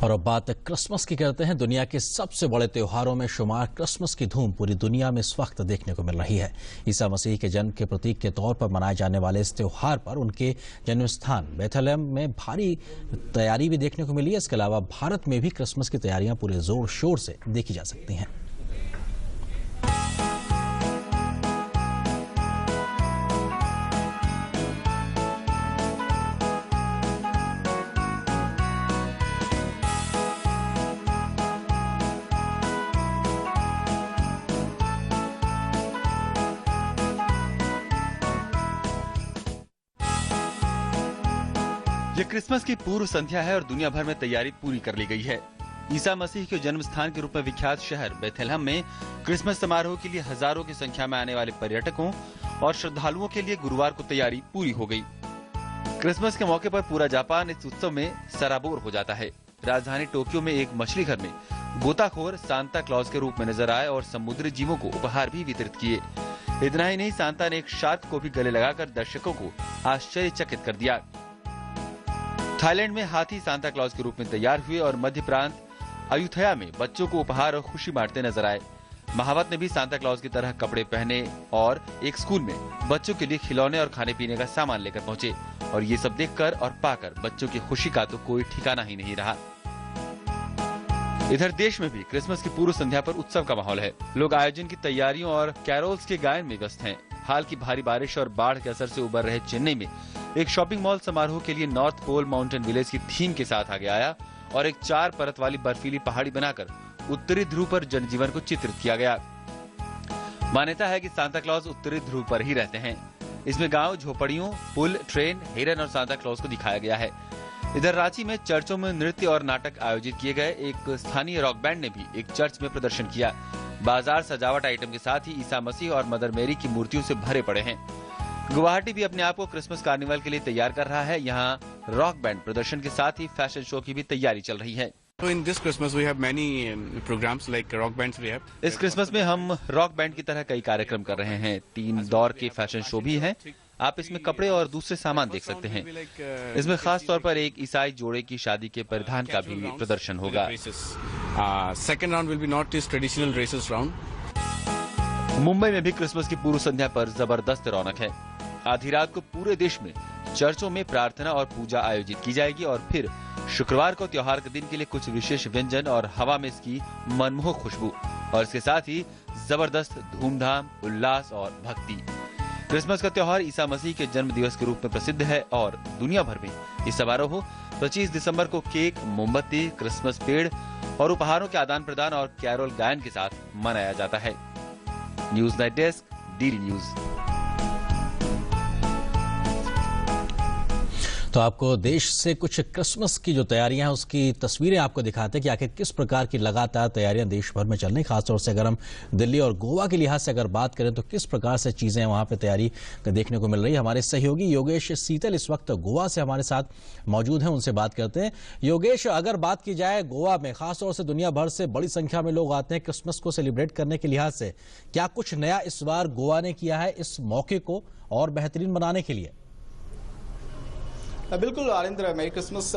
और अब बात क्रिसमस की करते हैं। दुनिया के सबसे बड़े त्योहारों में शुमार क्रिसमस की धूम पूरी दुनिया में इस वक्त देखने को मिल रही है। ईसा मसीह के जन्म के प्रतीक के तौर पर मनाए जाने वाले इस त्योहार पर उनके जन्म स्थान बेथलेहम में भारी तैयारी भी देखने को मिली है। इसके अलावा भारत में भी क्रिसमस की तैयारियां पूरे जोर शोर से देखी जा सकती हैं। ये क्रिसमस की पूर्व संध्या है और दुनिया भर में तैयारी पूरी कर ली गई है। ईसा मसीह के जन्म स्थान के रूप में विख्यात शहर बेथलेहम में क्रिसमस समारोह के लिए हजारों की संख्या में आने वाले पर्यटकों और श्रद्धालुओं के लिए गुरुवार को तैयारी पूरी हो गई। क्रिसमस के मौके पर पूरा जापान इस उत्सव में सराबोर हो जाता है। राजधानी टोक्यो में एक मछली घर में गोताखोर सांता क्लॉज के रूप में नजर आए और समुद्री जीवों को उपहार भी वितरित किए। इतना ही नहीं, सांता ने एक शार्क को भी गले लगाकर दर्शकों को आश्चर्यचकित कर दिया। थाईलैंड में हाथी सांता क्लॉज के रूप में तैयार हुए और मध्य प्रांत अयुथया में बच्चों को उपहार और खुशी बांटते नजर आए। महावत ने भी सांता क्लॉज की तरह कपड़े पहने और एक स्कूल में बच्चों के लिए खिलौने और खाने पीने का सामान लेकर पहुंचे और ये सब देखकर और पाकर बच्चों की खुशी का तो कोई ठिकाना ही नहीं रहा। इधर देश में भी क्रिसमस की पूर्व संध्या पर उत्सव का माहौल है। लोग आयोजन की तैयारियों और कैरोल्स के गायन में व्यस्त हैं। हाल की भारी बारिश और बाढ़ के असर से उबर रहे चेन्नई में एक शॉपिंग मॉल समारोह के लिए नॉर्थ पोल माउंटेन विलेज की थीम के साथ आगे आया और एक 4 परत वाली बर्फीली पहाड़ी बनाकर उत्तरी ध्रुव पर जनजीवन को चित्रित किया गया। मान्यता है कि सांता क्लॉज उत्तरी ध्रुव पर ही रहते हैं। इसमें गांव, झोपड़ियों, पुल, ट्रेन, हिरन और सांता क्लॉज को दिखाया गया है। इधर रांची में चर्चों में नृत्य और नाटक आयोजित किए गए। एक स्थानीय रॉक बैंड ने भी एक चर्च में प्रदर्शन किया। बाजार सजावट आइटम के साथ ही ईसा मसीह और मदर मेरी की मूर्तियों से भरे पड़े हैं। गुवाहाटी भी अपने आप को क्रिसमस कार्निवल के लिए तैयार कर रहा है। यहाँ रॉक बैंड प्रदर्शन के साथ ही फैशन शो की भी तैयारी चल रही है। In this Christmas we have many programs like rock bands we have. इस क्रिसमस में हम रॉक बैंड की तरह कई कार्यक्रम कर रहे हैं। 3 दौर के फैशन शो भी हैं। आप इसमें कपड़े और दूसरे सामान देख सकते हैं। इसमें खास तौर पर एक ईसाई जोड़े की शादी के परिधान का भी प्रदर्शन होगा। Second round will be not this traditional races round. Mumbai में भी क्रिसमस की पूर्व संध्या पर जबरदस्त रौनक है। आधी रात को पूरे देश में चर्चों में प्रार्थना और पूजा आयोजित की जाएगी और फिर शुक्रवार को त्योहार के दिन के लिए कुछ विशेष व्यंजन और हवा में इसकी मनमोहक खुशबू और इसके साथ ही जबरदस्त धूमधाम, उल्लास और भक्ति। क्रिसमस का त्योहार ईसा मसीह के जन्म दिवस के रूप में प्रसिद्ध है और दुनिया भर में इस समारोह 25 दिसंबर को केक, मोमबत्ती, क्रिसमस पेड़ और उपहारों के आदान प्रदान और कैरोल गायन के साथ मनाया जाता है। News night desk, DD news. तो आपको देश से कुछ क्रिसमस की जो तैयारियां हैं उसकी तस्वीरें आपको दिखाते हैं कि आखिर किस प्रकार की लगातार तैयारियां देश भर में चल रही। खासतौर से अगर हम दिल्ली और गोवा के लिहाज से अगर बात करें तो किस प्रकार से चीजें वहां पे तैयारी देखने को मिल रही है। हमारे सहयोगी योगेश सीतल इस वक्त गोवा से हमारे साथ मौजूद हैं, उनसे बात करते हैं। योगेश, अगर बात की जाए गोवा में खासतौर से दुनिया भर से बड़ी संख्या में लोग आते हैं क्रिसमस को सेलिब्रेट करने के लिहाज से, क्या कुछ नया इस बार गोवा ने किया है इस मौके को और बेहतरीन बनाने के लिए? बिल्कुल आरिंद्र, मेरी क्रिसमस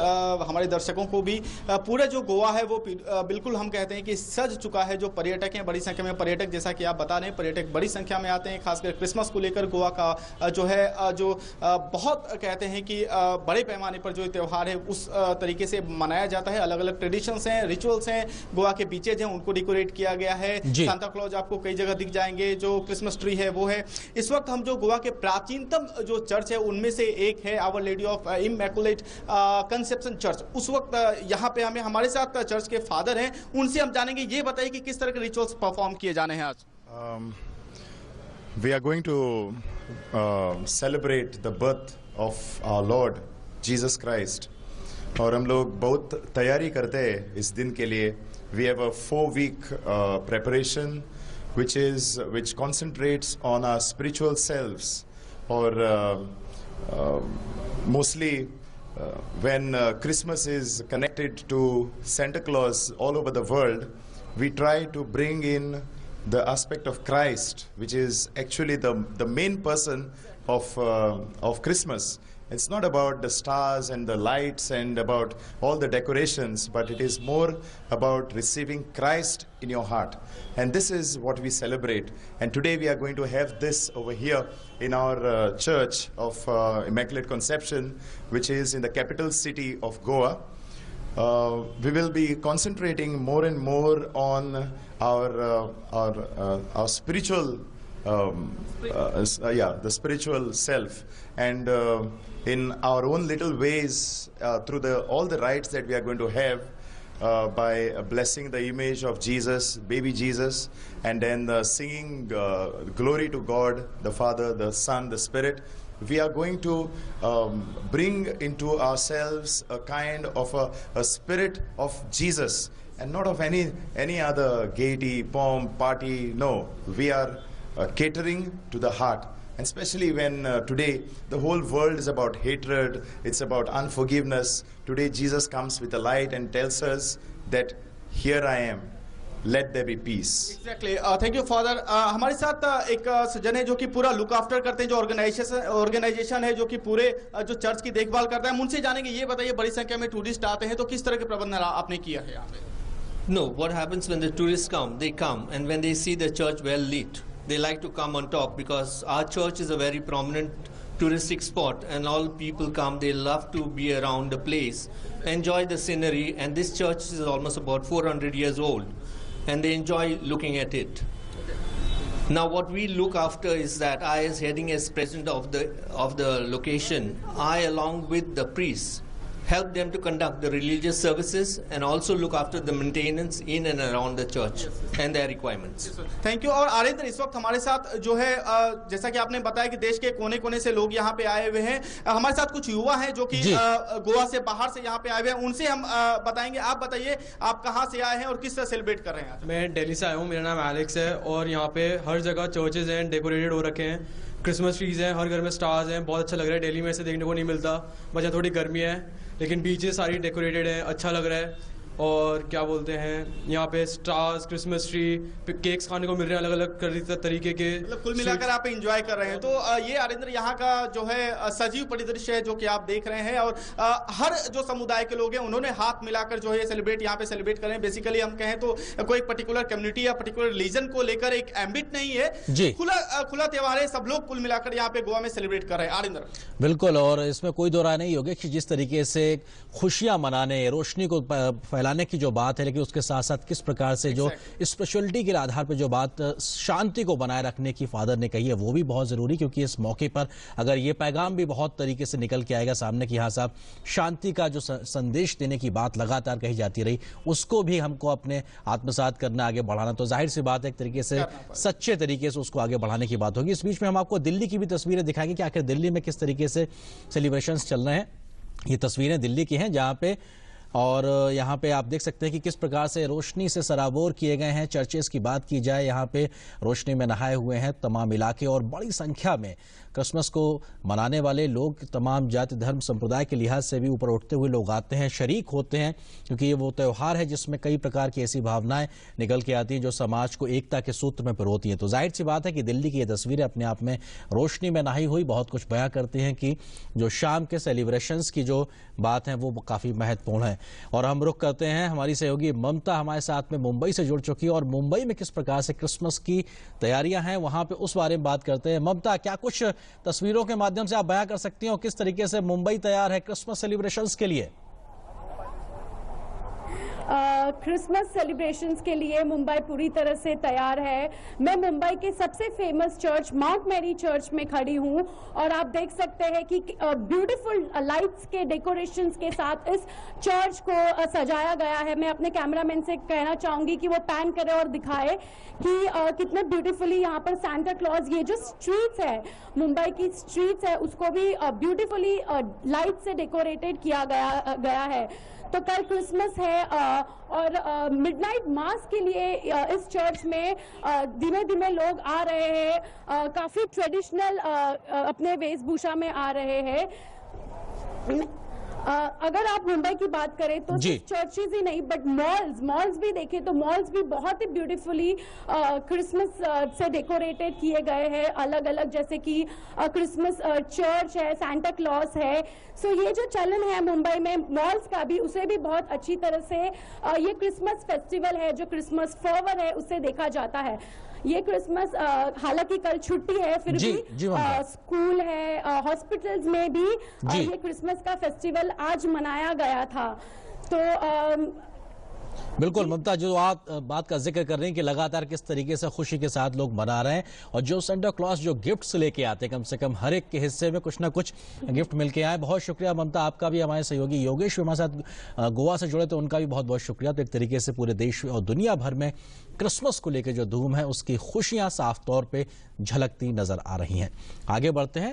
हमारे दर्शकों को भी पूरा जो गोवा है वो बिल्कुल हम कहते हैं कि सज चुका है। जो पर्यटक हैं, बड़ी संख्या में पर्यटक, जैसा कि आप बता रहे हैं, पर्यटक बड़ी संख्या में आते हैं। खासकर क्रिसमस को लेकर गोवा का जो है बहुत कहते हैं कि बड़े पैमाने पर जो त्यौहार है उस तरीके से मनाया जाता है। अलग अलग ट्रेडिशंस हैं, रिचुअल्स हैं। गोवा के बीचेज हैं, उनको डेकोरेट किया गया है। सांता क्लॉज आपको कई जगह दिख जाएंगे। जो क्रिसमस ट्री है वो है। इस वक्त हम जो गोवा के प्राचीनतम जो चर्च है उनमें से एक है Our Lady of Immaculate Conception Church. उस वक्त यहाँ पे हमारे साथ चर्च के फादर हैं, उनसे हम जानेंगे। ये बताइए कि किस तरह के रिचुअल्स परफॉर्म किए जाने हैं आज। We are going to celebrate the birth of our Lord Jesus Christ. और हम लोग बहुत तैयारी करते हैं इस दिन के लिए। We have a 4-week preparation which concentrates on our spiritual selves. और mostly when Christmas is connected to Santa Claus all over the world, we try to bring in the aspect of Christ, which is actually the main person of Christmas. It's not about the stars and the lights and about all the decorations, but it is more about receiving Christ in your heart. And this is what we celebrate. And today we are going to have this over here in our church of Immaculate Conception, which is in the capital city of Goa. We will be concentrating more and more on our spiritual, the spiritual self, and in our own little ways, through all the rites that we are going to have, by blessing the image of Jesus, baby Jesus, and then singing glory to God, the Father, the Son, the Spirit. We are going to bring into ourselves a kind of a spirit of Jesus, and not of any other gaiety, pomp, party. No, we are catering to the heart. And especially when today the whole world is about hatred, it's about unforgiveness. Today Jesus comes with a light and tells us that here I am, let there be peace. Exactly. Thank you, Father. हमारे साथ एक सज्जन है जो कि पूरा look after करते हैं, जो ऑर्गेनाइजेशन है जो कि पूरे जो चर्च की देखभाल करता है। उनसे जानेंगे, ये बताइए बड़ी संख्या में टूरिस्ट आते हैं तो किस तरह के प्रबंध आपने किया है यहाँ पे? No, what happens when the tourists come? They come, and when they see the church well lit, they like to come on top, because our church is a very prominent touristic spot, and all people come. They love to be around the place, enjoy the scenery, and this church is almost about 400 years old, and they enjoy looking at it. Now what we look after is that I, as heading as president of the location, I along with the priests help them to conduct the religious services and also look after the maintenance in and around the church and their requirements. Thank you. और आरिंद्र, इस वक्त हमारे साथ जो है जैसा कि आपने बताया कि देश के कोने कोने से लोग यहाँ पे आए हुए हैं। हमारे साथ कुछ युवा हैं जो कि गोवा से बाहर से यहाँ पे आए हुए हैं, उनसे हम बताएंगे। आप बताइए, आप कहाँ से आए हैं और किस तरह सेलिब्रेट कर रहे हैं? मैं दिल्ली से आया हूँ, मेरा नाम एलेक्स है, और यहाँ पे हर जगह चर्चेज हैं, डेकोरेटेड हो रखे हैं, क्रिसमस ट्रीज हैं, हर घर में स्टार्स हैं, बहुत अच्छा लग रहा है। दिल्ली में ऐसे देखने को नहीं मिलता, बस यहाँ थोड़ी गर्मी है, लेकिन बीचेस सारी डेकोरेटेड है, अच्छा लग रहा है। और क्या बोलते हैं, यहाँ पे स्टार्स, क्रिसमस ट्री, केक्स खाने को मिल रहे हैं अलग अलग तरीके के, मतलब कुल मिलाकर आप एंजॉय कर रहे हैं। तो ये आरिंद्र यहाँ का जो है सजीव परिदृश्य है जो कि आप देख रहे हैं, और हर जो समुदाय के लोग हैं उन्होंने हाथ मिलाकर जो है सेलिब्रेट यहाँ पे सेलिब्रेट कर रहे हैं। बेसिकली हम कहें तो कोई पर्टिकुलर कम्युनिटी या पर्टिकुलर रिलीजन को लेकर एक एम्बिट नहीं है, खुला त्योहार है, सब लोग कुल मिलाकर यहाँ पे गोवा में सेलिब्रेट कर रहे हैं। आरिंद्र बिल्कुल, और इसमें कोई दो राय नहीं होगी कि जिस तरीके से खुशियां मनाने, रोशनी को फैलाने की जो बात है, लेकिन उसके साथ साथ किस प्रकार से जो स्पिरिचुअलिटी के आधार पर जो बात शांति को बनाए रखने की फादर ने कही है, वो भी बहुत जरूरी, क्योंकि इस मौके पर अगर ये पैगाम भी बहुत तरीके से निकल के आएगा सामने कि हाँ साहब, शांति का जो संदेश देने की बात लगातार कही जाती रही, उसको भी हमको अपने आत्मसात करना, आगे बढ़ाना, तो जाहिर सी बात है एक तरीके से सच्चे तरीके से उसको आगे बढ़ाने की बात होगी। इस बीच में हम आपको दिल्ली की भी तस्वीरें दिखाएंगे कि आखिर दिल्ली में किस तरीके से सेलिब्रेशंस चल रहे हैं। ये तस्वीरें दिल्ली की हैं, जहां पे और यहाँ पे आप देख सकते हैं कि किस प्रकार से रोशनी से सराबोर किए गए हैं। चर्चेस की बात की जाए, यहाँ पे रोशनी में नहाए हुए हैं तमाम इलाके, और बड़ी संख्या में क्रिसमस को मनाने वाले लोग तमाम जाति धर्म संप्रदाय के लिहाज से भी ऊपर उठते हुए लोग आते हैं, शरीक होते हैं, क्योंकि ये वो त्यौहार है जिसमें कई प्रकार की ऐसी भावनाएं निकल के आती हैं जो समाज को एकता के सूत्र में पिरोती हैं। तो जाहिर सी बात है कि दिल्ली की ये तस्वीरें अपने आप में रोशनी में नहाई हुई बहुत कुछ बयां करती हैं कि जो शाम के सेलिब्रेशंस की जो बात है वो काफी महत्वपूर्ण है। और हम रुख करते हैं, हमारी सहयोगी ममता हमारे साथ में मुंबई से जुड़ चुकी है, और मुंबई में किस प्रकार से क्रिसमस की तैयारियां हैं वहां पे उस बारे में बात करते हैं। ममता, क्या कुछ तस्वीरों के माध्यम से आप बयां कर सकती हो किस तरीके से मुंबई तैयार है क्रिसमस सेलिब्रेशंस के लिए? क्रिसमस सेलिब्रेशंस के लिए मुंबई पूरी तरह से तैयार है। मैं मुंबई के सबसे famous church Mount Mary church में खड़ी हूं, और आप देख सकते हैं कि ब्यूटीफुल लाइट्स के डेकोरेशंस के साथ इस चर्च को सजाया गया है। मैं अपने कैमरामैन से कहना चाहूंगी कि वो पैन करे और दिखाए कि कितने ब्यूटीफुली यहाँ पर सांता क्लॉज, ये जो स्ट्रीट्स है, मुंबई की स्ट्रीट्स है, उसको भी ब्यूटीफुली लाइट से डेकोरेटेड किया गया है। तो कल क्रिसमस है, और मिडनाइट मास के लिए इस चर्च में धीमे धीमे लोग आ रहे हैं, काफी ट्रेडिशनल अपने वेशभूषा में आ रहे हैं। अगर आप मुंबई की बात करें तो चर्चेज ही नहीं बट मॉल्स भी देखें तो मॉल्स भी बहुत ही ब्यूटीफुली क्रिसमस से डेकोरेटेड किए गए हैं, अलग अलग, जैसे कि क्रिसमस चर्च है, सांता क्लॉज है। सो ये जो चलन है मुंबई में मॉल्स का भी, उसे भी बहुत अच्छी तरह से ये क्रिसमस फेस्टिवल है, जो क्रिसमस फर्वर है, उससे देखा जाता है। ये क्रिसमस हालांकि कल छुट्टी है, फिर भी स्कूल है, हॉस्पिटल्स में भी ये क्रिसमस का फेस्टिवल आज मनाया गया था। तो बिल्कुल ममता, जो आप बात का जिक्र कर रहे हैं कि लगातार किस तरीके से खुशी के साथ लोग मना रहे हैं, और जो सेंटा क्लॉज जो गिफ्ट्स लेके आते हैं, कम से कम हर एक के हिस्से में कुछ ना कुछ गिफ्ट मिलके आए। बहुत शुक्रिया ममता, आपका भी। हमारे सहयोगी योगेश हमारे साथ गोवा से जुड़े, तो उनका भी बहुत बहुत शुक्रिया। तो एक तरीके से पूरे देश और दुनिया भर में क्रिसमस को लेकर जो धूम है, उसकी खुशियां साफ तौर पर झलकती नजर आ रही हैं। आगे बढ़ते हैं।